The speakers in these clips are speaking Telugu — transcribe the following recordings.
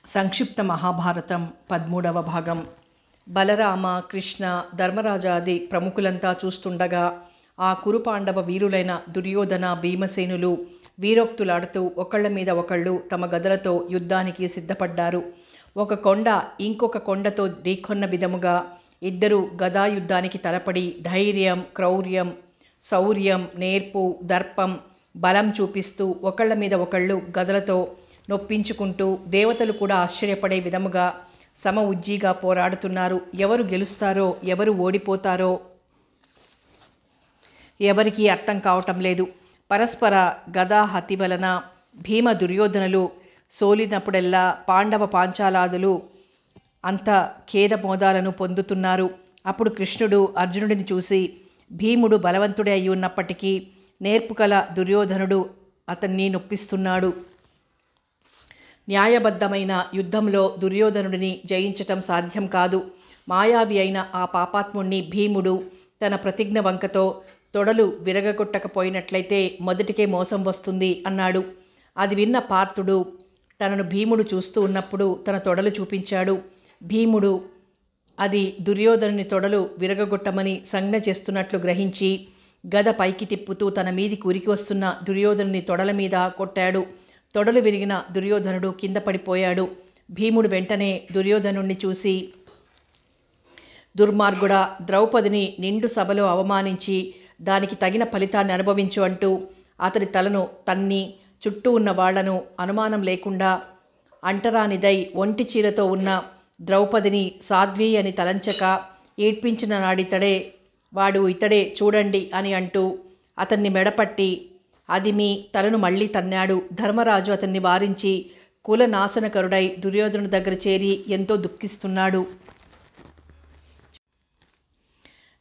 సంక్షిప్త మహాభారతం 13వ భాగం. బలరామ, కృష్ణ, ధర్మరాజాది ప్రముఖులంతా చూస్తుండగా ఆ కురుపాండవ వీరులైన దుర్యోధన, భీమసేనులు వీరోక్తులాడుతూ ఒకళ్ళ మీద ఒకళ్ళు తమ గదలతో యుద్ధానికి సిద్ధపడ్డారు. ఒక కొండ ఇంకొక కొండతో ఢీకొన్న విధముగా ఇద్దరు గదాయుద్ధానికి తలపడి ధైర్యం, క్రౌర్యం, శౌర్యం, నేర్పు, దర్పం, బలం చూపిస్తూ ఒకళ్ళ మీద ఒకళ్ళు గదలతో నొప్పించుకుంటూ దేవతలు కూడా ఆశ్చర్యపడే విధముగా సమ ఉజ్జీగా పోరాడుతున్నారు. ఎవరు గెలుస్తారో ఎవరు ఓడిపోతారో ఎవరికీ అర్థం కావటం లేదు. పరస్పర గదాహతి వలన భీమ దుర్యోధనులు సోలినప్పుడెల్లా పాండవ పాంచాలాదులు అంత ఖేదమోదాలను పొందుతున్నారు. అప్పుడు కృష్ణుడు అర్జునుడిని చూసి, భీముడు బలవంతుడే అయి ఉన్నప్పటికీ నేర్పుకల దుర్యోధనుడు అతన్ని నొప్పిస్తున్నాడు. న్యాయబద్ధమైన యుద్ధంలో దుర్యోధనుడిని జయించటం సాధ్యం కాదు. మాయావి అయిన ఆ పాపాత్ముణ్ణి భీముడు తన ప్రతిజ్ఞ వంకతో తొడలు విరగగొట్టకపోయినట్లయితే మొదటికే మోసం వస్తుంది అన్నాడు. అది విన్న పార్థుడు తనను భీముడు చూస్తూ ఉన్నప్పుడు తన తొడలు చూపించాడు. భీముడు అది దుర్యోధనుని తొడలు విరగగొట్టమని సంజ్ఞ చేస్తున్నట్లు గ్రహించి గద పైకి తిప్పుతూ తన మీదికి ఉరికి వస్తున్న దుర్యోధనుని తొడల మీద కొట్టాడు. తొడలు విరిగిన దుర్యోధనుడు కింద పడిపోయాడు. భీముడు వెంటనే దుర్యోధనుణ్ణి చూసి, దుర్మార్గుడా, ద్రౌపదిని నిండు సభలో అవమానించి దానికి తగిన ఫలితాన్ని అనుభవించు అంటూ అతడి తలను తన్ని చుట్టూ ఉన్న వాళ్లను అనుమానం లేకుండా అంటరానిదై ఒంటి చీరతో ఉన్న ద్రౌపదిని సాధ్వి అని తలంచక ఏడ్పించిన నాడితడే వాడు ఇతడే చూడండి అని అంటూ అతన్ని మెడపట్టి అదిమి తలను మళ్ళీ తన్నాడు. ధర్మరాజు అతన్ని వారించి కులనాశనకరుడై దుర్యోధనుడి దగ్గర చేరి ఎంతో దుఃఖిస్తున్నాడు.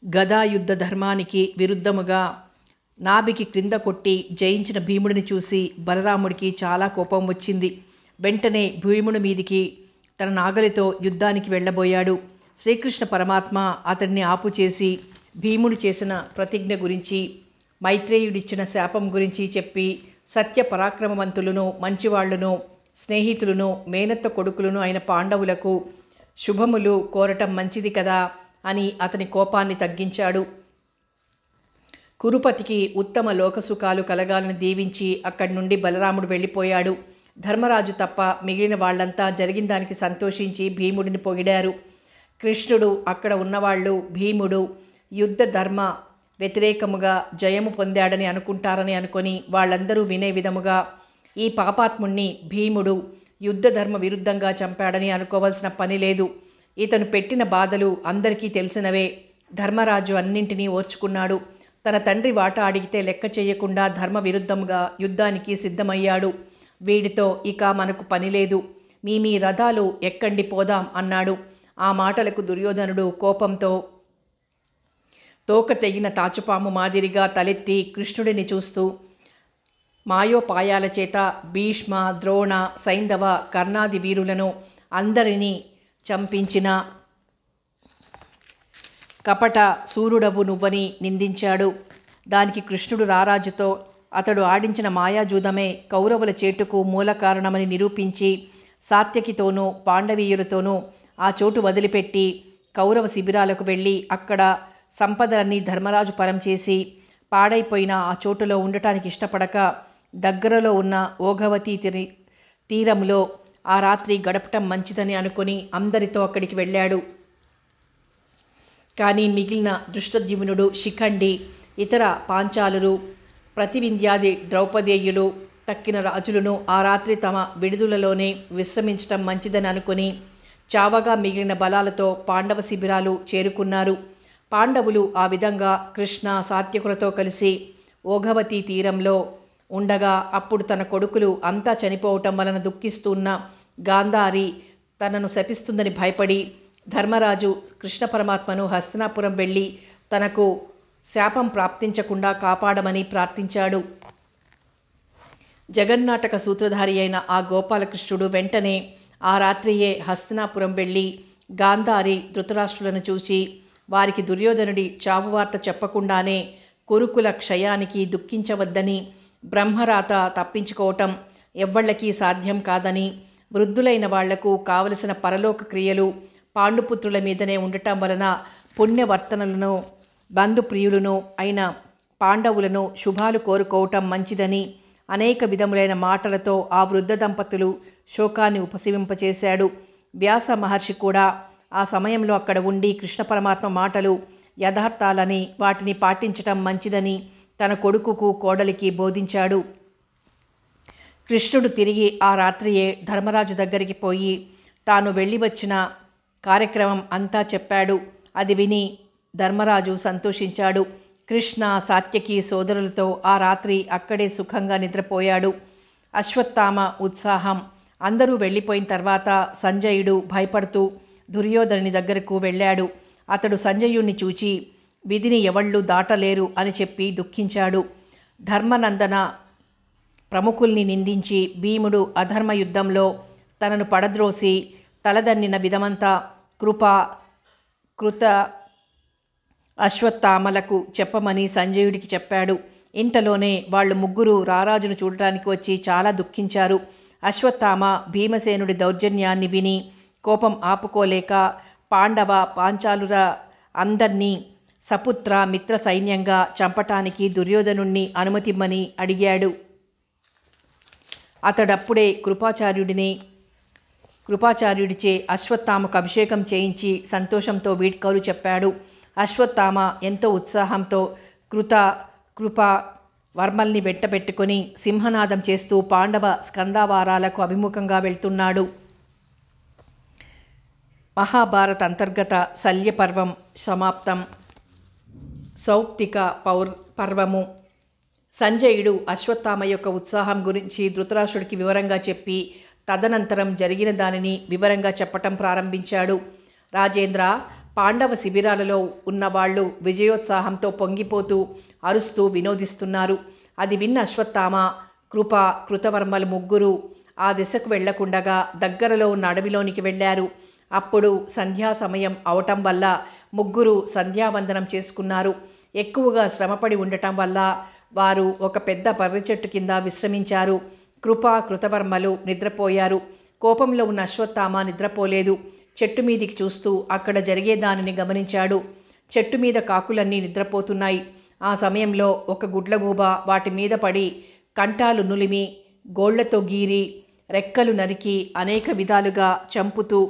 గదాయుద్ధ ధర్మానికి విరుద్ధముగా నాభికి క్రింద కొట్టి జయించిన భీముడిని చూసి బలరాముడికి చాలా కోపం వచ్చింది. వెంటనే భీముడి మీదికి తన నాగలితో యుద్ధానికి వెళ్ళబోయాడు. శ్రీకృష్ణ పరమాత్మ అతన్ని ఆపు చేసి భీముడు చేసిన ప్రతిజ్ఞ గురించి, మైత్రేయుడిచ్చిన శాపం గురించి చెప్పి, సత్య పరాక్రమవంతులను, మంచివాళ్లను, స్నేహితులను, మేనత్త కొడుకులను అయిన పాండవులకు శుభములు కోరటం మంచిది కదా అని అతని కోపాన్ని తగ్గించాడు. కురుపతికి ఉత్తమ లోకసుఖాలు కలగాలని దీవించి అక్కడి నుండి బలరాముడు వెళ్ళిపోయాడు. ధర్మరాజు తప్ప మిగిలిన వాళ్ళంతా జరిగిన దానికి సంతోషించి భీముడిని పొగిడారు. కృష్ణుడు, అక్కడ ఉన్నవాళ్ళు భీముడు యుద్ధ ధర్మ వ్యతిరేకముగా జయము పొందాడని అనుకుంటారని అనుకొని వాళ్ళందరూ వినే విధముగా ఈ పాపాత్ముణ్ణి భీముడు యుద్ధ ధర్మ విరుద్ధంగా చంపాడని అనుకోవాల్సిన పని లేదు. ఇతను పెట్టిన బాధలు అందరికీ తెలిసినవే. ధర్మరాజు అన్నింటినీ ఓర్చుకున్నాడు. తన తండ్రి వాటా అడిగితే లెక్క చేయకుండా ధర్మ విరుద్ధంగా యుద్ధానికి సిద్ధమయ్యాడు. వీడితో ఇక మనకు పని లేదు, మీ రథాలు ఎక్కండి పోదాం అన్నాడు. ఆ మాటలకు దుర్యోధనుడు కోపంతో తోక తెగిన తాచుపాము మాదిరిగా తలెత్తి కృష్ణుడిని చూస్తూ, మాయోపాయాల చేత భీష్మ, ద్రోణ, సైంధవ, కర్ణాది వీరులను అందరినీ చంపించిన కపట సూర్యుడవు నువ్వని నిందించాడు. దానికి కృష్ణుడు రారాజుతో అతడు ఆడించిన మాయాజూదమే కౌరవుల చేటుకు మూల కారణమని నిరూపించి సాత్యకితోనూ పాండవీయులతోనూ ఆ చోటు వదిలిపెట్టి కౌరవ శిబిరాలకు వెళ్ళి అక్కడ సంపదలన్నీ ధర్మరాజు పరం చేసి పాడైపోయిన ఆ చోటులో ఉండటానికి ఇష్టపడక దగ్గరలో ఉన్న ఓఘవతి తీరంలో ఆ రాత్రి గడపటం మంచిదని అనుకుని అందరితో అక్కడికి వెళ్ళాడు. కానీ మిగిలిన దృష్టద్యుమ్నుడు, శిఖండి, ఇతర పాంచాలురు, ప్రతివింధ్యాది ద్రౌపదేయులు తక్కిన రాజులను ఆ రాత్రి తమ విడుదలలోనే విశ్రమించటం మంచిదని అనుకుని చావగా మిగిలిన బలాలతో పాండవ శిబిరాలు చేరుకున్నారు. పాండవులు ఆ విధంగా కృష్ణ, సాత్యకులతో కలిసి ఓఘవతి తీరంలో ఉండగా అప్పుడు తన కొడుకులు అంతా చనిపోవటం వలన దుఃఖిస్తున్న గాంధారి తనను శపిస్తుందని భయపడి ధర్మరాజు కృష్ణ పరమాత్మను హస్తినాపురం వెళ్ళి తనకు శాపం ప్రాప్తించకుండా కాపాడమని ప్రార్థించాడు. జగన్నాటక సూత్రధారి అయిన ఆ గోపాలకృష్ణుడు వెంటనే ఆ రాత్రియే హస్తినాపురం వెళ్ళి గాంధారి, ధృతరాష్ట్రులను చూసి వారికి దుర్యోధనుడి చావువార్త చెప్పకుండానే కురుకుల క్షయానికి దుఃఖించవద్దని, బ్రహ్మరాత తప్పించుకోవటం ఎవ్వళ్ళకీ సాధ్యం కాదని, వృద్ధులైన వాళ్లకు కావలసిన పరలోక క్రియలు పాండుపుత్రుల మీదనే ఉండటం వలన పుణ్యవర్తనలను బంధుప్రియులను అయిన పాండవులను శుభాలు కోరుకోవటం మంచిదని అనేక విధములైన మాటలతో ఆ వృద్ధ దంపతులు శోకాన్ని ఉపశమింపచేశాడు. వ్యాస మహర్షి కూడా ఆ సమయంలో అక్కడ ఉండి కృష్ణ పరమాత్మ మాటలు యథార్థాలని వాటిని పాటించటం మంచిదని తన కొడుకుకు కోడలికి బోధించాడు. కృష్ణుడు తిరిగి ఆ రాత్రియే ధర్మరాజు దగ్గరికి పోయి తాను వెళ్ళి వచ్చిన కార్యక్రమం అంతా చెప్పాడు. అది విని ధర్మరాజు సంతోషించాడు. కృష్ణ సాత్యకి సోదరులతో ఆ రాత్రి అక్కడే సుఖంగా నిద్రపోయాడు. అశ్వత్థామ ఉత్సాహం. అందరూ వెళ్ళిపోయిన తర్వాత సంజయుడు భయపడుతూ దుర్యోధనుని దగ్గరకు వెళ్ళాడు. అతడు సంజయుణ్ణి చూచి విధిని ఎవళ్ళు దాటలేరు అని చెప్పి దుఃఖించాడు. ధర్మనందన ప్రముఖుల్ని నిందించి భీముడు అధర్మ యుద్ధంలో తనను పడద్రోసి తలదన్నిన విధమంతా కృత అశ్వత్థామలకు చెప్పమని సంజయుడికి చెప్పాడు. ఇంతలోనే వాళ్ళు ముగ్గురు రారాజును చూడటానికి వచ్చి చాలా దుఃఖించారు. అశ్వత్థామ భీమసేనుడి దౌర్జన్యాన్ని విని కోపం ఆపుకోలేక పాండవ పాంచాలుర అందర్నీ సపుత్ర మిత్ర సైన్యంగా చంపటానికి దుర్యోధనుణ్ణి అనుమతిమ్మని అడిగాడు. అతడప్పుడే కృపాచార్యుడిచే అశ్వత్థామకు అభిషేకం చేయించి సంతోషంతో వీడ్కోలు చెప్పాడు. అశ్వత్థామ ఎంతో ఉత్సాహంతో కృపా వర్మల్ని వెంటబెట్టుకుని సింహనాదం చేస్తూ పాండవ స్కందావారాలకు అభిముఖంగా వెళ్తున్నాడు. మహాభారత అంతర్గత శల్యపర్వం సమాప్తం. సౌప్తిక పర్వము. సంజయుడు అశ్వత్థామ యొక్క ఉత్సాహం గురించి ధృతరాష్ట్రుడికి వివరంగా చెప్పి తదనంతరం జరిగిన దానిని వివరంగా చెప్పటం ప్రారంభించాడు. రాజేంద్ర, పాండవ శిబిరాలలో ఉన్నవాళ్లు విజయోత్సాహంతో పొంగిపోతూ అరుస్తూ వినోదిస్తున్నారు. అది విన్న అశ్వత్థామ, కృతవర్మలు ముగ్గురు ఆ దిశకు వెళ్లకుండగా దగ్గరలో ఉన్న అడవిలోనికి వెళ్ళారు. అప్పుడు సంధ్యా సమయం అవటం వల్ల ముగ్గురు సంధ్యావందనం చేసుకున్నారు. ఎక్కువగా శ్రమపడి ఉండటం వల్ల వారు ఒక పెద్ద పర్రి చెట్టు కింద విశ్రమించారు. కృతవర్మలు నిద్రపోయారు. కోపంలో ఉన్న అశ్వత్థామ నిద్రపోలేదు. చెట్టు మీదికి చూస్తూ అక్కడ జరిగేదానిని గమనించాడు. చెట్టు మీద కాకులన్నీ నిద్రపోతున్నాయి. ఆ సమయంలో ఒక గుడ్లగూబ వాటి మీద పడి కంఠాలు నులిమి గోళ్లతో గీరి రెక్కలు నరికి అనేక విధాలుగా చంపుతూ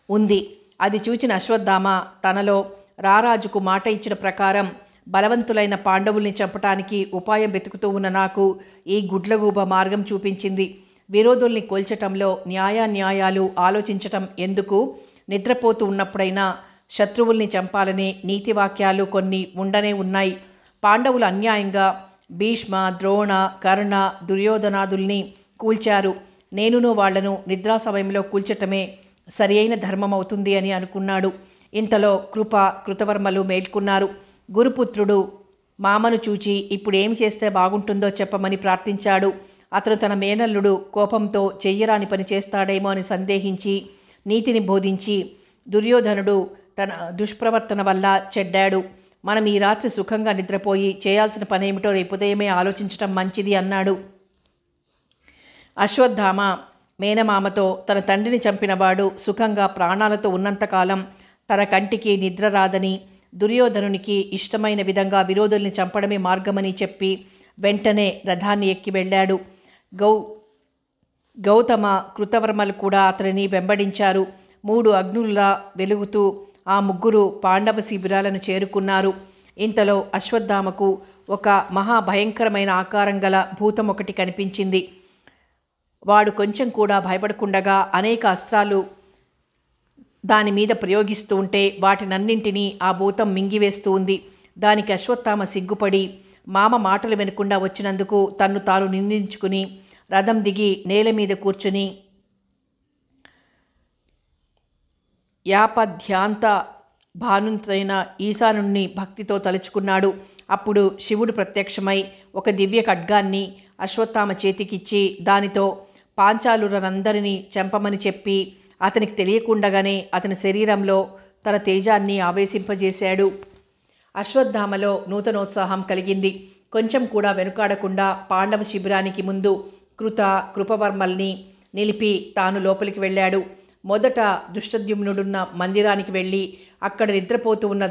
ఉంది. అది చూచిన అశ్వత్థామ తనలో రారాజుకు మాట ఇచ్చిన ప్రకారం బలవంతులైన పాండవుల్ని చంపటానికి ఉపాయం వెతుకుతూ ఉన్న నాకు ఈ గుడ్లగూబ మార్గం చూపించింది. విరోధుల్ని కోల్చటంలో న్యాయాలు ఆలోచించటం ఎందుకు? నిద్రపోతూ ఉన్నప్పుడైనా శత్రువుల్ని చంపాలనే నీతివాక్యాలు కొన్ని ఉండనే ఉన్నాయి. పాండవులు అన్యాయంగా భీష్మ, ద్రోణ, కర్ణ, దుర్యోధనాదుల్ని కూల్చారు. నేనును వాళ్లను నిద్రా సమయంలో కూల్చటమే సరి అయిన ధర్మమవుతుంది అని అనుకున్నాడు. ఇంతలో కృతవర్మలు మేల్కొన్నారు. గురుపుత్రుడు మామను చూచి ఇప్పుడేమి చేస్తే బాగుంటుందో చెప్పమని ప్రార్థించాడు. అతను తన మేనల్లుడు కోపంతో చెయ్యరాని పని చేస్తాడేమో అని సందేహించి నీతిని బోధించి దుర్యోధనుడు తన దుష్ప్రవర్తన వల్ల చెడ్డాడు. మనం ఈ రాత్రి సుఖంగా నిద్రపోయి చేయాల్సిన పనేమిటో రేపు ఉదయమే ఆలోచించటం మంచిది అన్నాడు. అశ్వత్థామ మేనమామతో తన తండ్రిని చంపినవాడు సుఖంగా ప్రాణాలతో ఉన్నంతకాలం తన కంటికి నిద్ర రాదని, దుర్యోధనునికి ఇష్టమైన విధంగా విరోధుల్ని చంపడమే మార్గమని చెప్పి వెంటనే రథాన్ని ఎక్కి వెళ్ళాడు. గౌతమ, కృతవర్మలు కూడా అతనిని వెంబడించారు. 3 అగ్నుల్లా వెలుగుతూ ఆ ముగ్గురు పాండవ శిబిరాలను చేరుకున్నారు. ఇంతలో అశ్వత్థామకు ఒక మహాభయంకరమైన ఆకారం గల భూతం ఒకటి కనిపించింది. వాడు కొంచెం కూడా భయపడకుండగా అనేక అస్త్రాలు దాని మీద ప్రయోగిస్తూ ఉంటే వాటినన్నింటినీ ఆ భూతం మింగివేస్తూ ఉంది. దానికి అశ్వత్థామ సిగ్గుపడి మామ మాటలు వినకుండా వచ్చినందుకు తన్ను తాను నిందించుకుని రథం దిగి నేల మీద కూర్చుని యాపధ్యాంత భానుతైన ఈశానుణ్ణి భక్తితో తలుచుకున్నాడు. అప్పుడు శివుడు ప్రత్యక్షమై ఒక దివ్య ఖడ్గాన్ని అశ్వత్థామ చేతికిచ్చి దానితో పాంచాలురందరినీ చంపమని చెప్పి అతనికి తెలియకుండగానే అతని శరీరంలో తన తేజాన్ని ఆవేశింపజేశాడు. అశ్వత్థామలో నూతనోత్సాహం కలిగింది. కొంచెం కూడా వెనుకాడకుండా పాండవ శిబిరానికి ముందు కృపవర్మల్ని నిలిపి తాను లోపలికి వెళ్ళాడు. మొదట దుష్టద్యుమ్నుడున్న మందిరానికి వెళ్ళి అక్కడ నిద్రపోతూ ఉన్న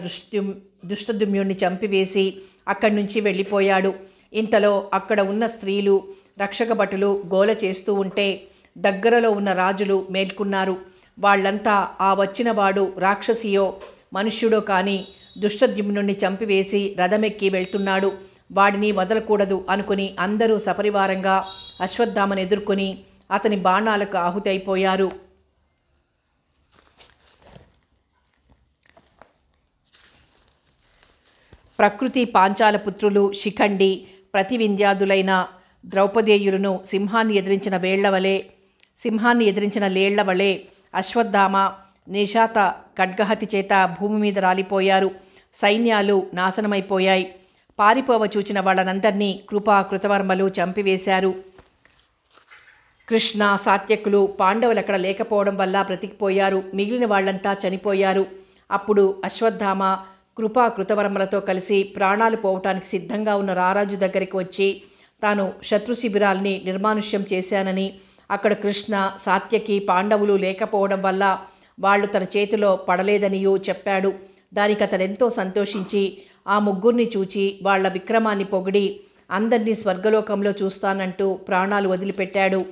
దుష్టద్యుమ్నుడిని చంపివేసి అక్కడి నుంచి వెళ్ళిపోయాడు. ఇంతలో అక్కడ ఉన్న స్త్రీలు, రక్షక భటులు గోల చేస్తూ ఉంటే దగ్గరలో ఉన్న రాజులు మేల్కొన్నారు. వాళ్ళంతా ఆ వచ్చినవాడు రాక్షసియో మనుష్యుడో కానీ దుష్టద్యుమ్నుడిని చంపివేసి రథమెక్కి వెళ్తున్నాడు, వాడిని వదలకూడదు అనుకుని అందరూ సపరివారంగా అశ్వత్థామను ఎదుర్కొని అతని బాణాలకు ఆహుతైపోయారు. ప్రకృతి పాంచాల పుత్రులు శిఖండి ప్రతివింధ్యాదులైన ద్రౌపదేయులను సింహాన్ని ఎదిరించిన లేళ్ల వలె అశ్వత్థామ నిశాత ఖడ్గహతి చేత భూమి మీద రాలిపోయారు. సైన్యాలు నాశనమైపోయాయి. పారిపోవ చూచిన వాళ్ళనందరినీ కృతవర్మలు చంపివేశారు. కృష్ణ, సాత్యకులు, పాండవులు అక్కడ లేకపోవడం వల్ల బ్రతికిపోయారు. మిగిలిన వాళ్ళంతా చనిపోయారు. అప్పుడు అశ్వత్థామ కృతవర్మలతో కలిసి ప్రాణాలు పోవటానికి సిద్ధంగా ఉన్న రారాజు దగ్గరికి వచ్చి తాను శత్రు శిబిరాల్ని నిర్మానుష్యం చేశానని, అక్కడ కృష్ణ, సాత్యకి, పాండవులు లేకపోవడం వల్ల వాళ్ళు తన చేతిలో పడలేదనియూ చెప్పాడు. దానికి అతడెంతో సంతోషించి ఆ ముగ్గురిని చూచి వాళ్ల విక్రమాన్ని పొగిడి అందరినీ స్వర్గలోకంలో చూస్తానంటూ ప్రాణాలు వదిలిపెట్టాడు.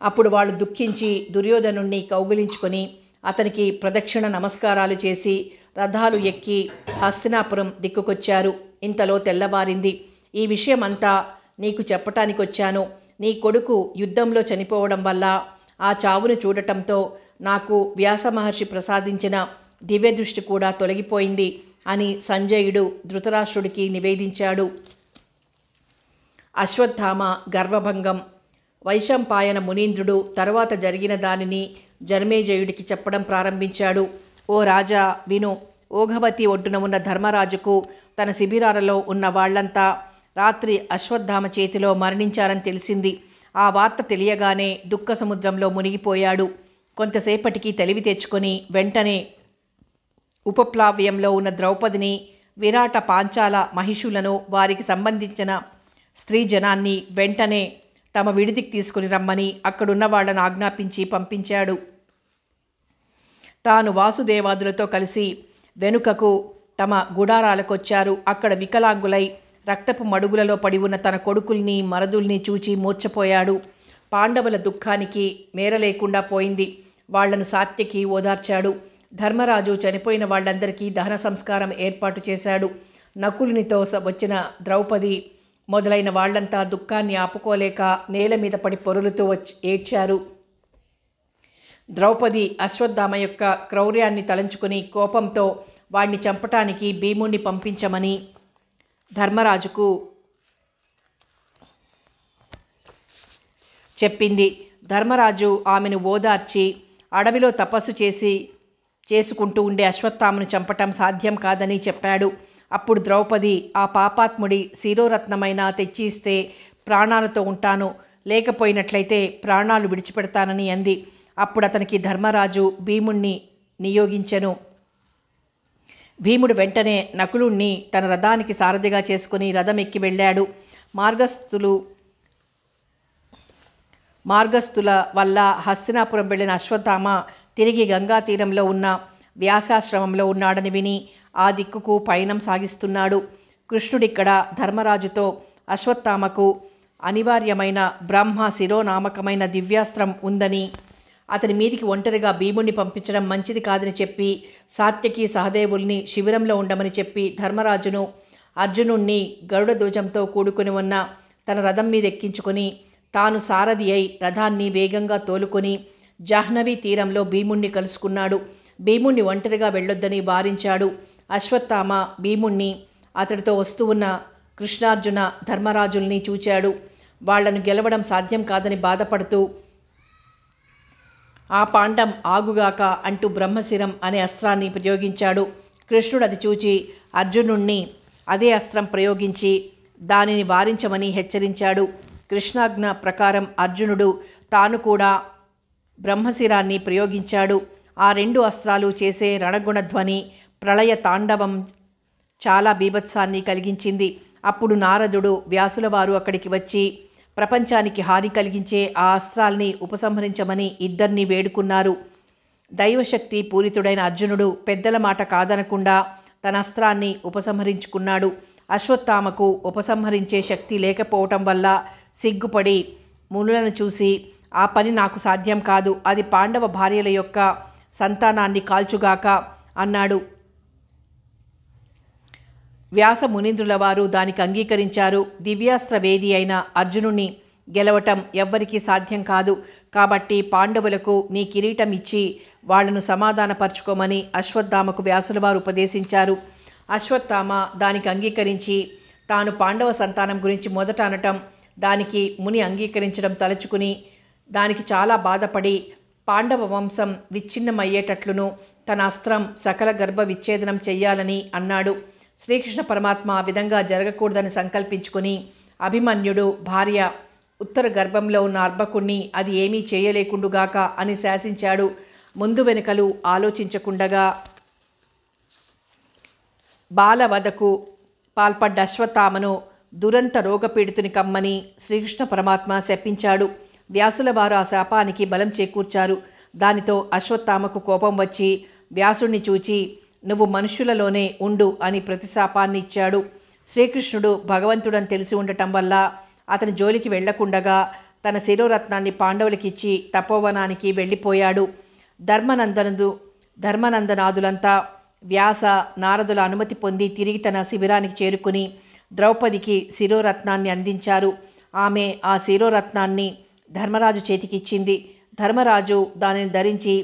అప్పుడు వాళ్ళు దుఃఖించి దుర్యోధనుణ్ణి కౌగిలించుకొని అతనికి ప్రదక్షిణ నమస్కారాలు చేసి రథాలు ఎక్కి హస్తినాపురం దిక్కుకొచ్చారు. ఇంతలో తెల్లవారింది. ఈ విషయమంతా నీకు చెప్పటానికొచ్చాను. నీ కొడుకు యుద్ధంలో చనిపోవడం వల్ల ఆ చావును చూడటంతో నాకు వ్యాసమహర్షి ప్రసాదించిన దివ్యదృష్టి కూడా తొలగిపోయింది అని సంజయుడు ధృతరాష్ట్రుడికి నివేదించాడు. అశ్వత్థామ గర్వభంగం. వైశంపాయన మునీంద్రుడు తరువాత జరిగిన దానిని జనమేజయుడికి చెప్పడం ప్రారంభించాడు. ఓ రాజా విను. ఓఘవతి ఒడ్డున ఉన్న ధర్మరాజుకు తన శిబిరాలలో ఉన్న వాళ్లంతా రాత్రి అశ్వత్థామ చేతిలో మరణించారని తెలిసింది. ఆ వార్త తెలియగానే దుఃఖ సముద్రంలో మునిగిపోయాడు. కొంతసేపటికి తెలివి తెచ్చుకొని వెంటనే ఉపప్లావ్యంలో ఉన్న ద్రౌపదిని, విరాట, పాంచాల మహిషులను, వారికి సంబంధించిన స్త్రీ జనాన్ని వెంటనే తమ విడిదికి తీసుకుని రమ్మని అక్కడున్న వాళ్లను ఆజ్ఞాపించి పంపించాడు. తాను వాసుదేవాదులతో కలిసి వెనుకకు తమ గుడారాలకొచ్చారు. అక్కడ వికలాంగులై రక్తపు మడుగులలో పడి ఉన్న తన కొడుకుల్ని, మరదుల్ని చూచి మూర్ఛపోయాడు. పాండవుల దుఃఖానికి మేరలేకుండా పోయింది. వాళ్లను సాత్యకి ఓదార్చాడు. ధర్మరాజు చనిపోయిన వాళ్ళందరికీ దహన సంస్కారం ఏర్పాటు చేశాడు. నకులునితో వచ్చిన ద్రౌపది మొదలైన వాళ్లంతా దుఃఖాన్ని ఆపుకోలేక నేల మీద పడి పొరులుతూ ఏడ్చారు. ద్రౌపది అశ్వత్థామ యొక్క క్రౌర్యాన్ని తలంచుకుని కోపంతో వాణ్ణి చంపటానికి భీముణ్ణి పంపించమని ధర్మరాజుకు చెప్పింది. ధర్మరాజు ఆమెను ఓదార్చి అడవిలో తపస్సు చేసుకుంటూ ఉండే అశ్వత్థామను చంపటం సాధ్యం కాదని చెప్పాడు. అప్పుడు ద్రౌపది ఆ పాపాత్ముడి శిరోరత్నమైన తెచ్చి ఇస్తే ప్రాణాలతో ఉంటాను, లేకపోయినట్లయితే ప్రాణాలు విడిచిపెడతానని అంది. అప్పుడు అతనికి ధర్మరాజు భీముణ్ణి నియోగించెను. భీముడు వెంటనే నకులుణ్ణి తన రథానికి సారథిగా చేసుకుని రథం ఎక్కి వెళ్ళాడు. మార్గస్థుల వల్ల హస్తినాపురం వెళ్ళిన అశ్వత్థామ తిరిగి గంగా తీరంలో ఉన్న వ్యాసాశ్రమంలో ఉన్నాడని విని ఆ దిక్కుకు పయనం సాగిస్తున్నాడు. కృష్ణుడిక్కడ ధర్మరాజుతో అశ్వత్థామకు అనివార్యమైన బ్రహ్మ శిరోనామకమైన దివ్యాస్త్రం ఉందని, అతని మీదికి ఒంటరిగా భీముణ్ణి పంపించడం మంచిది కాదని చెప్పి సాత్యకి, సహదేవుల్ని శిబిరంలో ఉండమని చెప్పి ధర్మరాజును, అర్జునుణ్ణి గరుడ ధ్వజంతో కూడుకుని ఉన్న తన రథం మీద ఎక్కించుకొని తాను సారథి అయి రథాన్ని వేగంగా తోలుకొని జాహ్నవి తీరంలో భీముణ్ణి కలుసుకున్నాడు. భీముణ్ణి ఒంటరిగా వెళ్ళొద్దని వారించాడు. అశ్వత్థామ భీముణ్ణి, అతడితో వస్తూ ఉన్న కృష్ణార్జున ధర్మరాజుల్ని చూచాడు. వాళ్లను గెలవడం సాధ్యం కాదని బాధపడుతూ ఆ పాండం ఆగుగాక అంటూ బ్రహ్మశిరం అనే అస్త్రాన్ని ప్రయోగించాడు. కృష్ణుడు అది చూచి అర్జునుణ్ణి అదే అస్త్రం ప్రయోగించి దానిని వారించమని హెచ్చరించాడు. కృష్ణాజ్ఞ ప్రకారం అర్జునుడు తాను కూడా బ్రహ్మశిరాన్ని ప్రయోగించాడు. ఆ రెండు అస్త్రాలు చేసే రణగుణధ్వని ప్రళయ తాండవం చాలా బీభత్సాన్ని కలిగించింది. అప్పుడు నారదుడు, వ్యాసుల వారు అక్కడికి వచ్చి ప్రపంచానికి హాని కలిగించే ఆ అస్త్రాల్ని ఉపసంహరించమని ఇద్దరిని వేడుకున్నారు. దైవశక్తి పూరితుడైన అర్జునుడు పెద్దల మాట కాదనకుండా తన అస్త్రాన్ని ఉపసంహరించుకున్నాడు. అశ్వత్థామకు ఉపసంహరించే శక్తి లేకపోవటం వల్ల సిగ్గుపడి మునులను చూసి, ఆ పని నాకు సాధ్యం కాదు, అది పాండవ భార్యల యొక్క సంతానాన్ని కాల్చుగాక అన్నాడు. వ్యాస మునీంద్రుల వారు దానికి అంగీకరించారు. దివ్యాస్త్ర వేది అయిన అర్జునుణ్ణి గెలవటం ఎవ్వరికీ సాధ్యం కాదు. కాబట్టి పాండవులకు నీ కిరీటం ఇచ్చి వాళ్లను సమాధానపరచుకోమని అశ్వత్థామకు వ్యాసుల వారు ఉపదేశించారు. అశ్వత్థామ దానికి అంగీకరించి తాను పాండవ సంతానం గురించి మొదట అనటం, దానికి ముని అంగీకరించడం తలుచుకుని దానికి చాలా బాధపడి పాండవ వంశం విచ్ఛిన్నమయ్యేటట్లును తన అస్త్రం సకల గర్భ విచ్ఛేదనం చెయ్యాలని అన్నాడు. శ్రీకృష్ణ పరమాత్మ ఆ విధంగా జరగకూడదని సంకల్పించుకుని అభిమన్యుడు భార్య ఉత్తర గర్భంలో ఉన్న అర్భకుణ్ణి అది ఏమీ చేయలేకుండుగాక అని శాసించాడు. ముందు వెనుకలు ఆలోచించకుండగా బాలవధకు పాల్పడ్డ అశ్వత్థామను దురంత రోగపీడితుని కమ్మని శ్రీకృష్ణ పరమాత్మ శపించాడు. వ్యాసుల వారు ఆ శాపానికి బలం చేకూర్చారు. దానితో అశ్వత్థామకు కోపం వచ్చి వ్యాసుణ్ణి చూచి నువ్వు మనుష్యులలోనే ఉండు అని ప్రతిశాపాన్ని ఇచ్చాడు. శ్రీకృష్ణుడు భగవంతుడని తెలిసి ఉండటం వల్ల అతని జోలికి వెళ్లకుండగా తన శిరోరత్నాన్ని పాండవులకిచ్చి తపోవనానికి వెళ్ళిపోయాడు. ధర్మనందనాదులంతా వ్యాస నారదుల అనుమతి పొంది తిరిగి తన శిబిరానికి చేరుకుని ద్రౌపదికి శిరోరత్నాన్ని అందించారు. ఆమె ఆ శిరోరత్నాన్ని ధర్మరాజు చేతికిచ్చింది. ధర్మరాజు దానిని ధరించి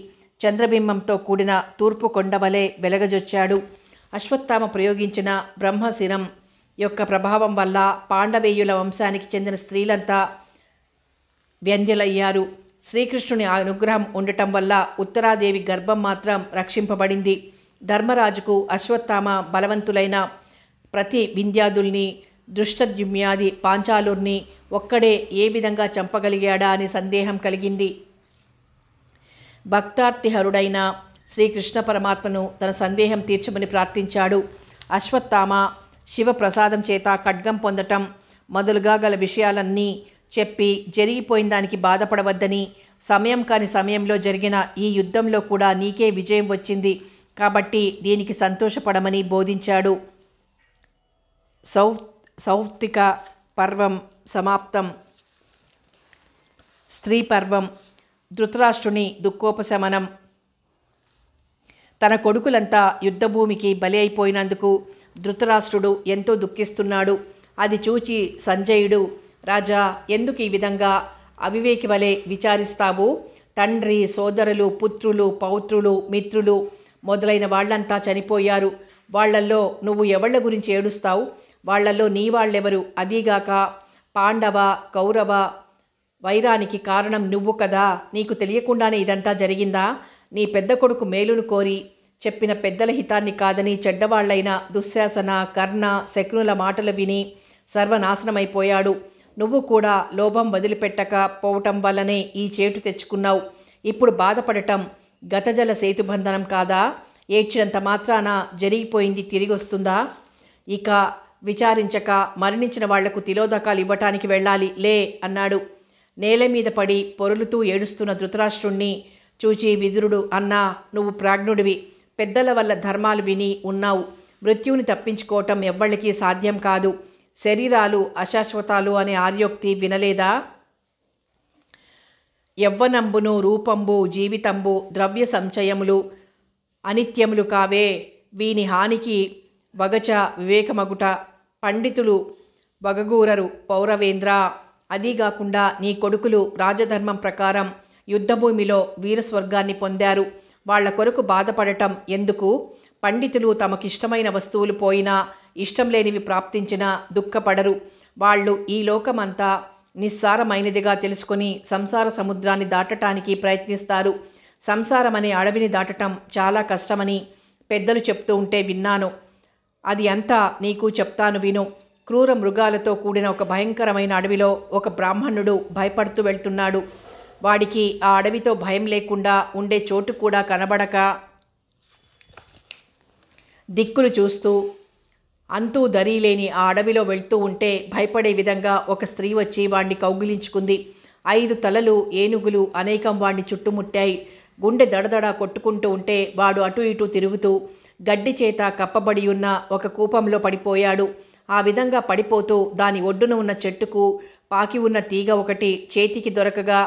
చంద్రబింబంతో కూడిన తూర్పు కొండవలే వెలగజొచ్చాడు. అశ్వత్థామ ప్రయోగించిన బ్రహ్మశిరం యొక్క ప్రభావం వల్ల పాండవేయుల వంశానికి చెందిన స్త్రీలంతా వ్యంధ్యులయ్యారు. శ్రీకృష్ణుని అనుగ్రహం ఉండటం వల్ల ఉత్తరాదేవి గర్భం మాత్రం రక్షింపబడింది. ధర్మరాజుకు అశ్వత్థామ బలవంతులైన ప్రతి వింధ్యాదుల్ని దృష్టద్యుమ్యాది పాంచాలుర్ని ఒక్కడే ఏ విధంగా చంపగలిగాడా అని సందేహం కలిగింది. భక్తార్తిహరుడైన శ్రీకృష్ణ పరమాత్మను తన సందేహం తీర్చమని ప్రార్థించాడు. అశ్వత్థామ శివప్రసాదం చేత ఖడ్గం పొందటం మొదలుగా గల విషయాలన్నీ చెప్పి జరిగిపోయిన దానికి బాధపడవద్దని, సమయం కాని సమయంలో జరిగిన ఈ యుద్ధంలో కూడా నీకే విజయం వచ్చింది కాబట్టి దీనికి సంతోషపడమని బోధించాడు. సౌత్తిక పర్వం సమాప్తం. స్త్రీ పర్వం. ధృతరాష్ట్రుని దుఃఖోపశమనం. తన కొడుకులంతా యుద్ధభూమికి బలి అయిపోయినందుకు ధృతరాష్ట్రుడు ఎంతో దుఃఖిస్తున్నాడు. అది చూచి సంజయుడు, రాజా, ఎందుకు ఈ విధంగా అవివేకి వలె విచారిస్తావు? తండ్రి, సోదరులు, పుత్రులు, పౌత్రులు, మిత్రులు మొదలైన వాళ్ళంతా చనిపోయారు. వాళ్లల్లో నువ్వు ఎవళ్ల గురించి ఏడుస్తావు? వాళ్లలో నీ వాళ్ళెవరు? అదీగాక పాండవ కౌరవ వైరానికి కారణం నువ్వు కదా. నీకు తెలియకుండానే ఇదంతా జరిగిందా? నీ పెద్ద కొడుకు మేలును కోరి చెప్పిన పెద్దల హితాన్ని కాదని చెడ్డవాళ్లైన దుశ్శాసన, కర్ణ, శకునుల మాటలు విని సర్వనాశనమైపోయాడు. నువ్వు కూడా లోభం వదిలిపెట్టక పోవటం వల్లనే ఈ చేటు తెచ్చుకున్నావు. ఇప్పుడు బాధపడటం గతజల సేతుబంధనం కాదా? ఏడ్చినంత మాత్రాన జరిగిపోయింది తిరిగి వస్తుందా? ఇక విచారించక మరణించిన వాళ్లకు తిలోదకాలు ఇవ్వటానికి వెళ్ళాలి లే అన్నాడు. నేల మీద పడి పొరులుతూ ఏడుస్తున్న ధృతరాష్ట్రుణ్ణి చూచి విదురుడు, అన్నా, నువ్వు ప్రాజ్ఞుడివి, పెద్దల వల్ల ధర్మాలు విని ఉన్నావు. మృత్యువుని తప్పించుకోవటం ఎవ్వళ్ళకీ సాధ్యం కాదు. శరీరాలు అశాశ్వతాలు అనే ఆర్యోక్తి వినలేదా? యవ్వనంబును రూపంబు జీవితంబు ద్రవ్య సంచయములు అనిత్యములు కావే. వీని హానికి వగచ వివేకమగుట. పండితులు వగగూరరు పౌరవేంద్ర. అదీగాకుండా నీ కొడుకులు రాజధర్మం ప్రకారం యుద్ధభూమిలో వీరస్వర్గాన్ని పొందారు. వాళ్ల కొరకు బాధపడటం ఎందుకు? పండితులు తమకిష్టమైన వస్తువులు పోయినా, ఇష్టం లేనివి ప్రాప్తించినా దుఃఖపడరు. వాళ్ళు ఈ లోకమంతా నిస్సారమైనదిగా తెలుసుకొని సంసార సముద్రాన్ని దాటటానికి ప్రయత్నిస్తారు. సంసారం అనే అడవిని దాటటం చాలా కష్టమని పెద్దలు చెప్తూ ఉంటే విన్నాను. అది అంతా నీకు చెప్తాను విను. క్రూర మృగాలతో కూడిన ఒక భయంకరమైన అడవిలో ఒక బ్రాహ్మణుడు భయపడుతూ వెళ్తున్నాడు. వాడికి ఆ అడవితో భయం లేకుండా ఉండే చోటు కూడా కనబడక దిక్కులు చూస్తూ అంతూ దరీలేని ఆ అడవిలో వెళ్తూ ఉంటే భయపడే విధంగా ఒక స్త్రీ వచ్చి వాణ్ణి కౌగిలించుకుంది. 5 తలలు ఏనుగులు అనేకం వాణ్ణి చుట్టుముట్టాయి. గుండె దడదడ కొట్టుకుంటూ ఉంటే వాడు అటు ఇటు తిరుగుతూ గడ్డి చేత కప్పబడి ఉన్న ఒక కూపంలో పడిపోయాడు. ఆ విధంగా పడిపోతూ దాని ఒడ్డున ఉన్న చెట్టుకు పాకి ఉన్న తీగ ఒకటి చేతికి దొరకగా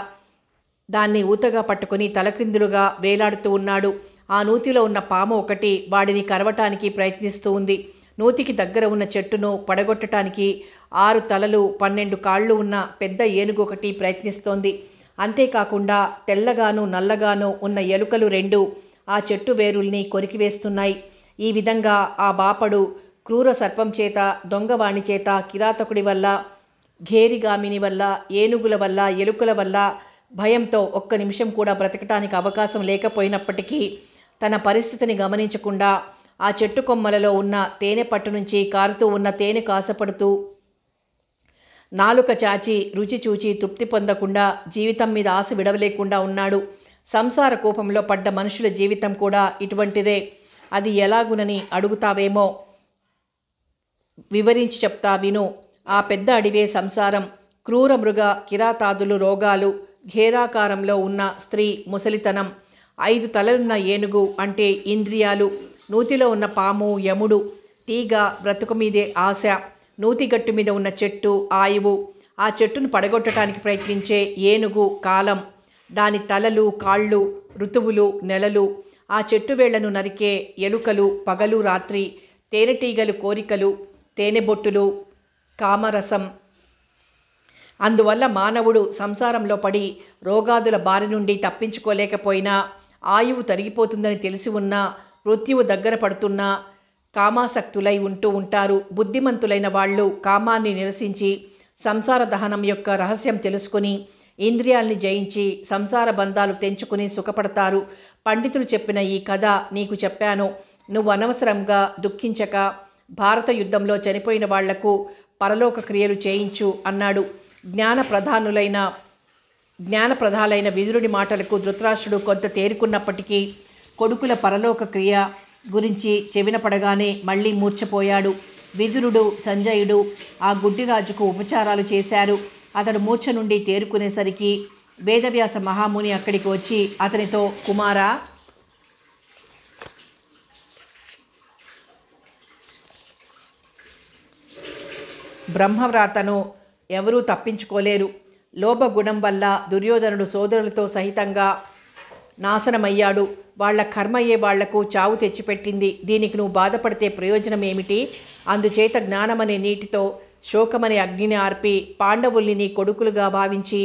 దాన్ని ఊతగా పట్టుకుని తలక్రిందులుగా వేలాడుతూ ఉన్నాడు. ఆ నూతిలో ఉన్న పాము ఒకటి వాడిని కరవటానికి ప్రయత్నిస్తూ ఉంది. నూతికి దగ్గర ఉన్న చెట్టును పడగొట్టడానికి 6 తలలు 12 కాళ్ళు ఉన్న పెద్ద ఏనుగు ఒకటి ప్రయత్నిస్తోంది. అంతేకాకుండా తెల్లగాను నల్లగాను ఉన్న ఎలుకలు 2 ఆ చెట్టు వేరుల్ని కొరికివేస్తున్నాయి. ఈ విధంగా ఆ బాపడు క్రూర సర్పం చేత, దొంగవాణి చేత, కిరాతకుడి వల్ల, ఘేరిగామిని వల్ల, ఏనుగుల వల్ల, ఎలుకల వల్ల భయంతో ఒక్క నిమిషం కూడా బ్రతకటానికి అవకాశం లేకపోయినప్పటికీ తన పరిస్థితిని గమనించకుండా ఆ చెట్టు కొమ్మలలో ఉన్న తేనె పట్టు నుంచి కారుతూ ఉన్న తేనె కాసపడుతూ నాలుక చాచి రుచి చూచి తృప్తి పొందకుండా జీవితం మీద ఆశ విడవలేకుండా ఉన్నాడు. సంసార కూపంలో పడ్డ మనుషుల జీవితం కూడా ఇటువంటిదే. అది ఎలాగునని అడుగుతావేమో, వివరించి చెప్తా విను. ఆ పెద్ద అడివే సంసారం. క్రూర మృగ కిరాతాదులు రోగాలు, ఘేరాకారంలో ఉన్న స్త్రీ ముసలితనం, 5 తలలున్న ఏనుగు అంటే ఇంద్రియాలు, నూతిలో ఉన్న పాము యముడు, తీగ బ్రతుకు మీదే ఆశ, నూతిగట్టు మీద ఉన్న చెట్టు ఆయువు, ఆ చెట్టును పడగొట్టడానికి ప్రయత్నించే ఏనుగు కాలం, దాని తలలు కాళ్ళు ఋతువులు నెలలు, ఆ చెట్టు వేళ్లను నరికే ఎలుకలు పగలు రాత్రి, తేనెటీగలు కోరికలు, తేనెబొట్టులు, కామరసం. అందువల్ల మానవుడు సంసారంలో పడి రోగాదుల బారి నుండి తప్పించుకోలేకపోయినా, ఆయువు తరిగిపోతుందని తెలిసి ఉన్నా, మృత్యువు దగ్గర పడుతున్నా కామాసక్తులై ఉంటూ ఉంటారు. బుద్ధిమంతులైన వాళ్ళు కామాన్ని నిరసించి సంసార దహనం యొక్క రహస్యం తెలుసుకుని ఇంద్రియాల్ని జయించి సంసార బంధాలు తెంచుకుని సుఖపడతారు. పండితులు చెప్పిన ఈ కథ నీకు చెప్పాను. నువ్వు అనవసరంగా దుఃఖించక భారత యుద్ధంలో చనిపోయిన వాళ్లకు పరలోక క్రియలు చేయించు అన్నాడు. జ్ఞానప్రధాలైన విదురుడి మాటలకు ధృతరాష్ట్రుడు కొంత తేరుకున్నప్పటికీ కొడుకుల పరలోక క్రియ గురించి చెవిన పడగానే మళ్ళీ మూర్ఛపోయాడు. విదురుడు సంజయుడు ఆ గుడ్డిరాజుకు ఉపచారాలు చేశారు. అతడు మూర్ఛ నుండి తేరుకునేసరికి వేదవ్యాస మహాముని అక్కడికి వచ్చి అతనితో, కుమారా, బ్రహ్మవ్రాతను ఎవరూ తప్పించుకోలేరు. లోభగుణం వల్ల దుర్యోధనుడు సోదరులతో సహితంగా నాశనమయ్యాడు. వాళ్ల కర్మయ్యే వాళ్లకు చావు తెచ్చిపెట్టింది. దీనికి నువ్వు బాధపడితే ప్రయోజనం ఏమిటి? అందుచేత జ్ఞానమనే నీటితో శోకమనే అగ్నిని ఆర్పి పాండవుల్ని నీ కొడుకులుగా భావించి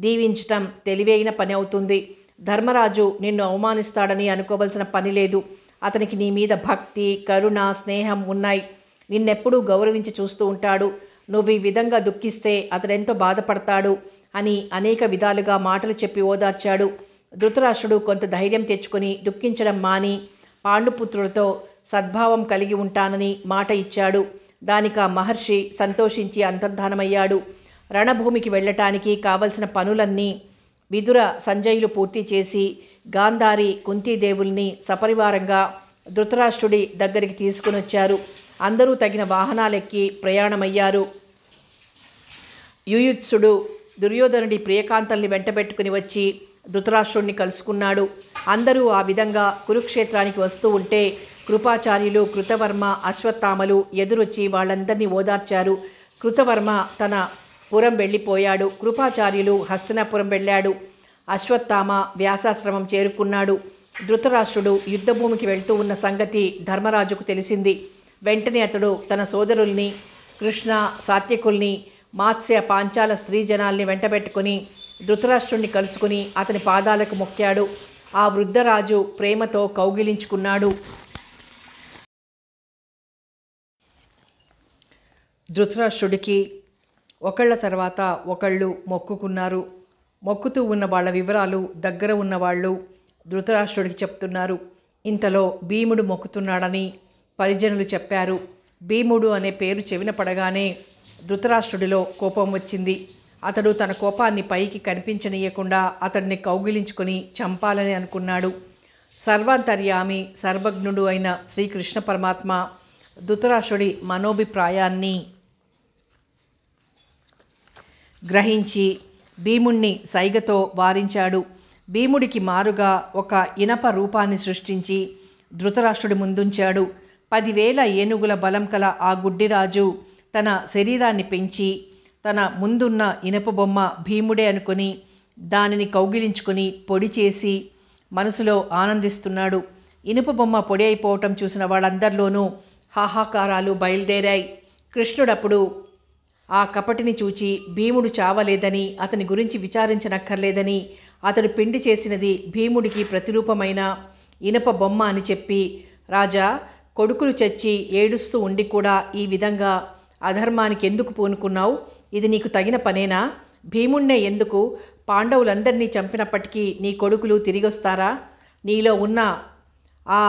దీవించటం తెలివైన పని అవుతుంది. ధర్మరాజు నిన్ను అవమానిస్తాడని అనుకోవలసిన పని లేదు. అతనికి నీ మీద భక్తి, కరుణ, స్నేహం ఉన్నాయి. నిన్నెప్పుడూ గౌరవించి చూస్తూ ఉంటాడు. నువ్వు ఈ విధంగా దుఃఖిస్తే అతడెంతో బాధపడతాడు అని అనేక విధాలుగా మాటలు చెప్పి ఓదార్చాడు. ధృతరాష్ట్రుడు కొంత ధైర్యం తెచ్చుకొని దుఃఖించడం మాని పాండుపుత్రులతో సద్భావం కలిగి ఉంటానని మాట ఇచ్చాడు. దానికి ఆ మహర్షి సంతోషించి అంతర్ధానమయ్యాడు. రణభూమికి వెళ్ళటానికి కావలసిన పనులన్నీ విదుర సంజయులు పూర్తి చేసి గాంధారి కుంతీదేవుల్ని సపరివారంగా ధృతరాష్ట్రుడి దగ్గరికి తీసుకుని వచ్చారు. అందరూ తగిన వాహనాలెక్కి ప్రయాణమయ్యారు. యుయుత్సుడు దుర్యోధనుడి ప్రియకాంతల్ని వెంటబెట్టుకుని వచ్చి ధృతరాష్ట్రుడిని కలుసుకున్నాడు. అందరూ ఆ విధంగా కురుక్షేత్రానికి వస్తూ ఉంటే కృపాచార్యులు, కృతవర్మ, అశ్వత్థామలు ఎదురొచ్చి వాళ్ళందరినీ ఓదార్చారు. కృతవర్మ తన పురం వెళ్ళిపోయాడు. కృపాచార్యులు హస్తినాపురం వెళ్ళాడు. అశ్వత్థామ వ్యాసాశ్రమం చేరుకున్నాడు. ధృతరాష్ట్రుడు యుద్ధభూమికి వెళ్తూ ఉన్న సంగతి ధర్మరాజుకు తెలిసింది. వెంటనే అతడు తన సోదరుల్ని, కృష్ణ, సాత్యకుల్ని, మాత్స్య, పాంచాల స్త్రీ జనాల్ని వెంటబెట్టుకుని ధృతరాష్ట్రుణ్ణి కలుసుకుని అతని పాదాలకు మొక్కాడు. ఆ వృద్ధరాజు ప్రేమతో కౌగిలించుకున్నాడు. ధృతరాష్ట్రుడికి ఒకళ్ళ తర్వాత ఒకళ్ళు మొక్కుకున్నారు. మొక్కుతూ ఉన్న వాళ్ళ వివరాలు దగ్గర ఉన్నవాళ్ళు ధృతరాష్ట్రుడికి చెప్తున్నారు. ఇంతలో భీముడు మొక్కుతున్నాడని పరిజనులు చెప్పారు. భీముడు అనే పేరు చెవిన పడగానే ధృతరాష్ట్రుడిలో కోపం వచ్చింది. అతడు తన కోపాన్ని పైకి కనిపించనీయకుండా అతడిని కౌగిలించుకొని చంపాలని అనుకున్నాడు. సర్వాంతర్యామి, సర్వజ్ఞుడు అయిన శ్రీకృష్ణ పరమాత్మ ధృతరాష్ట్రుడి మనోభిప్రాయాన్ని గ్రహించి భీముణ్ణి సైగతో వారించాడు. భీముడికి మారుగా ఒక ఇనప రూపాన్ని సృష్టించి ధృతరాష్ట్రుడి ముందుంచాడు. 10,000 ఏనుగుల బలం కల ఆ గుడ్డిరాజు తన శరీరాన్ని పెంచి తన ముందున్న ఇనప బొమ్మ భీముడే అనుకుని దానిని కౌగిలించుకుని పొడి చేసి మనసులో ఆనందిస్తున్నాడు. ఇనుప బొమ్మ పొడి అయిపోవటం చూసిన వాళ్ళందరిలోనూ హాహాకారాలు బయలుదేరాయి. కృష్ణుడప్పుడు ఆ కపటిని చూచి భీముడు చావలేదని, అతని గురించి విచారించనక్కర్లేదని, అతడు పిండి చేసినది భీముడికి ప్రతిరూపమైన ఇనప బొమ్మ అని చెప్పి, రాజా, కొడుకులు చచ్చి ఏడుస్తూ ఉండి కూడా ఈ విధంగా అధర్మానికి ఎందుకు పూనుకున్నావు? ఇది నీకు తగిన పనేనా? భీముణ్ణే ఎందుకు? పాండవులందరినీ చంపినప్పటికీ నీ కొడుకులు తిరిగొస్తారా? నీలో ఉన్న ఆ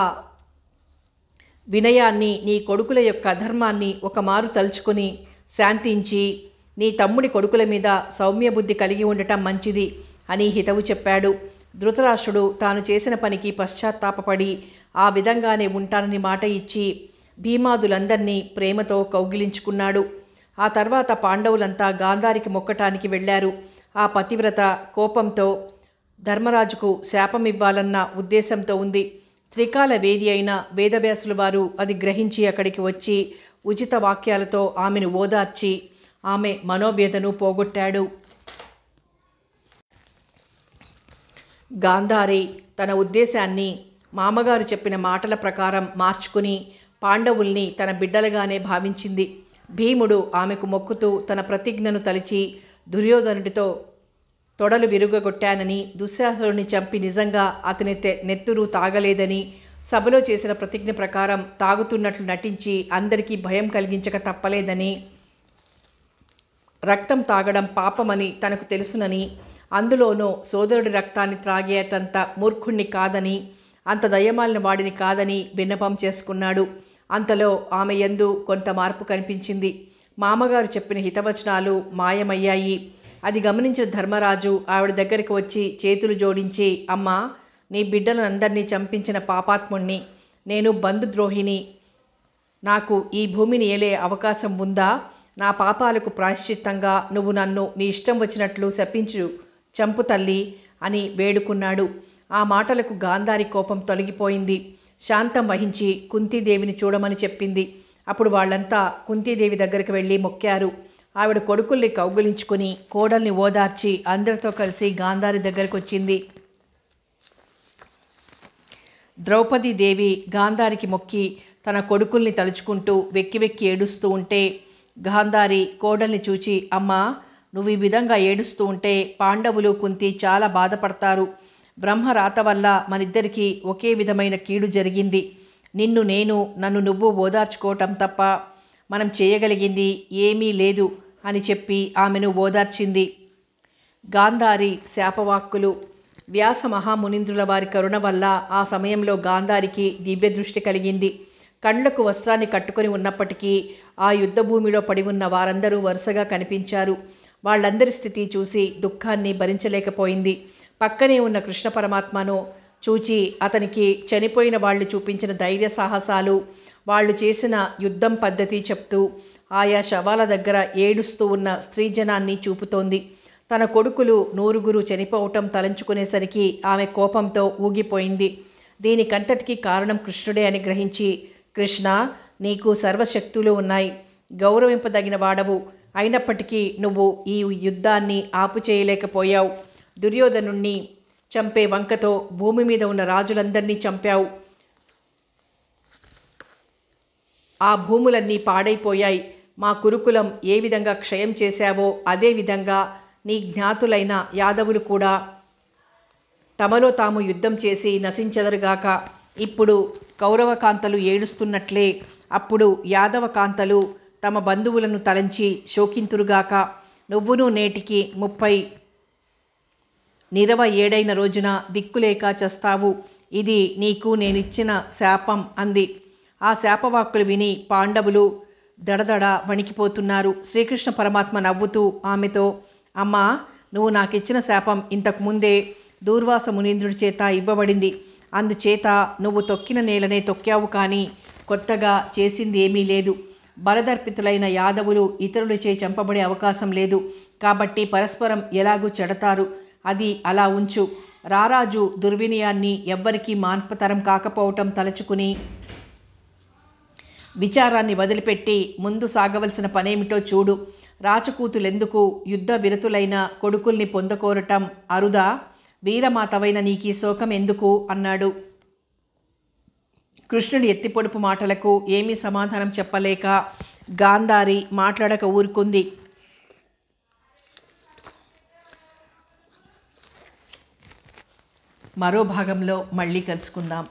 వినయాన్ని, నీ కొడుకుల యొక్క అధర్మాన్ని ఒకమారు తలుచుకొని శాంతించి నీ తమ్ముడి కొడుకుల మీద సౌమ్యబుద్ధి కలిగి ఉండటం మంచిది అని హితవు చెప్పాడు. ధృతరాష్ట్రుడు తాను చేసిన పనికి పశ్చాత్తాపపడి ఆ విధంగానే ఉంటానని మాట ఇచ్చి భీమాదులందరినీ ప్రేమతో కౌగిలించుకున్నాడు. ఆ తర్వాత పాండవులంతా గాంధారికి మొక్కటానికి వెళ్ళారు. ఆ పతివ్రత కోపంతో ధర్మరాజుకు శాపమివ్వాలన్న ఉద్దేశంతో ఉంది. త్రికాల వేది అయిన వేదవ్యాసుల వారు అది గ్రహించి అక్కడికి వచ్చి ఉచిత వాక్యాలతో ఆమెను ఓదార్చి ఆమె మనోవ్యధను పోగొట్టాడు. గాంధారి తన ఉద్దేశాన్ని మామగారు చెప్పిన మాటల ప్రకారం మార్చుకుని పాండవుల్ని తన బిడ్డలుగానే భావించింది. భీముడు ఆమెకు మొక్కుతూ తన ప్రతిజ్ఞను తలిచి దుర్యోధనుడితో తొడలు విరుగగొట్టానని, దుశ్శాసనుడిని చంపి నిజంగా అతని నెత్తురు తాగలేదని, సభలో చేసిన ప్రతిజ్ఞ ప్రకారం తాగుతున్నట్లు నటించి అందరికీ భయం కలిగించక తప్పలేదని, రక్తం తాగడం పాపమని తనకు తెలుసునని, అందులోనూ సోదరుడి రక్తాన్ని త్రాగేటంత మూర్ఖుణ్ణి కాదని, అంత దయమాలిన వాడిని కాదని విన్నపం చేసుకున్నాడు. అంతలో ఆమె యందు కొంత మార్పు కనిపించింది. మామగారు చెప్పిన హితవచనాలు మాయమయ్యాయి. అది గమనించిన ధర్మరాజు ఆవిడ దగ్గరికి వచ్చి చేతులు జోడించి, అమ్మా, నీ బిడ్డలందరినీ చంపించిన పాపాత్ముణ్ణి, నేను బంధుద్రోహిని, నాకు ఈ భూమిని ఏలే అవకాశం ఉందా? నా పాపాలకు ప్రాయశ్చిత్తంగా నువ్వు నన్ను నీ ఇష్టం వచ్చినట్లు శపించు, చంపు తల్లి అని వేడుకున్నాడు. ఆ మాటలకు గాంధారి కోపం తొలగిపోయింది. శాంతం వహించి కుంతీదేవిని చూడమని చెప్పింది. అప్పుడు వాళ్ళంతా కుంతీదేవి దగ్గరికి వెళ్ళి మొక్కారు. ఆవిడ కొడుకుల్ని కౌగిలించుకుని కోడల్ని ఓదార్చి అందరితో కలిసి గాంధారి దగ్గరికి వచ్చింది. ద్రౌపదీదేవి గాంధారికి మొక్కి తన కొడుకుల్ని తలుచుకుంటూ వెక్కి వెక్కి ఏడుస్తూ ఉంటే గాంధారి కోడల్ని చూచి, అమ్మా, నువ్వు ఈ విధంగా ఏడుస్తూ ఉంటే పాండవులు కుంతి చాలా బాధపడతారు. బ్రహ్మ రాత వల్ల మనిద్దరికీ ఒకే విధమైన కీడు జరిగింది. నన్ను నువ్వు ఓదార్చుకోవటం తప్ప మనం చేయగలిగింది ఏమీ లేదు అని చెప్పి ఆమెను ఓదార్చింది. గాంధారి శాపవాక్కులు. వ్యాస మహామునీంద్రుల వారి కరుణ వల్ల ఆ సమయంలో గాంధారికి దివ్య దృష్టి కలిగింది. కండ్లకు వస్త్రాన్ని కట్టుకొని ఉన్నప్పటికీ ఆ యుద్ధభూమిలో పడి ఉన్న వారందరూ వరుసగా కనిపించారు. వాళ్ళందరి స్థితి చూసి దుఃఖాన్ని భరించలేకపోయింది. పక్కనే ఉన్న కృష్ణ పరమాత్మను చూచి అతనికి చనిపోయిన వాళ్ళు చూపించిన ధైర్య సాహసాలు, వాళ్ళు చేసిన యుద్ధం పద్ధతి చెప్తూ ఆయా శవాల దగ్గర ఏడుస్తూ ఉన్న స్త్రీజనాన్ని చూపుతోంది. తన కొడుకులు 100 చనిపోవటం తలంచుకునేసరికి ఆమె కోపంతో ఊగిపోయింది. దీనికంతటికీ కారణం కృష్ణుడే అని గ్రహించి, కృష్ణ, నీకు సర్వశక్తులు ఉన్నాయి, గౌరవింపదగిన వాడవు, అయినప్పటికీ నువ్వు ఈ యుద్ధాన్ని ఆపు చేయలేకపోయావు. దుర్యోధనుణ్ణి చంపే వంకతో భూమి మీద ఉన్న రాజులందరినీ చంపావు. ఆ భూములన్నీ పాడైపోయాయి. మా కురుకులం ఏ విధంగా క్షయం చేశావో అదేవిధంగా నీ జ్ఞాతులైన యాదవులు కూడా తమలో తాము యుద్ధం చేసి నశించెదరుగాక. ఇప్పుడు కౌరవకాంతలు ఏడుస్తున్నట్లే అప్పుడు యాదవకాంతలు తమ బంధువులను తలంచి శోకింతురుగాక. నువ్వును నేటికి 37 రోజున దిక్కులేక చస్తావు. ఇది నీకు నేనిచ్చిన శాపం అంది. ఆ శాపవాక్కులు విని పాండవులు దడదడ వణికిపోతున్నారు. శ్రీకృష్ణ పరమాత్మ నవ్వుతూ ఆమెతో, అమ్మా, నువ్వు నాకిచ్చిన శాపం ఇంతకుముందే దూర్వాస మునీంద్రుడి చేత ఇవ్వబడింది. అందుచేత నువ్వు తొక్కిన నేలనే తొక్కావు, కానీ కొత్తగా చేసింది ఏమీ లేదు. బలదర్పితులైన యాదవులు ఇతరులచే చంపబడే అవకాశం లేదు. కాబట్టి పరస్పరం ఎలాగూ చెడతారు. అది అలా ఉంచు. రారాజు దుర్వినయాన్ని ఎవ్వరికీ మాన్పతరం కాకపోవటం తలచుకుని విచారాన్ని వదిలిపెట్టి ముందు సాగవలసిన పనేమిటో చూడు. రాచకూతులెందుకు? యుద్ధ విరతులైన కొడుకుల్ని పొందకోరటం అరుదా? వీరమాతవైన నీకీ శోకం ఎందుకు అన్నాడు. కృష్ణుడి ఎత్తిపొడుపు మాటలకు ఏమీ సమాధానం చెప్పలేక గాంధారి మాట్లాడక ఊరుకుంది. మరో భాగంలో మళ్ళీ కలుసుకుందాం.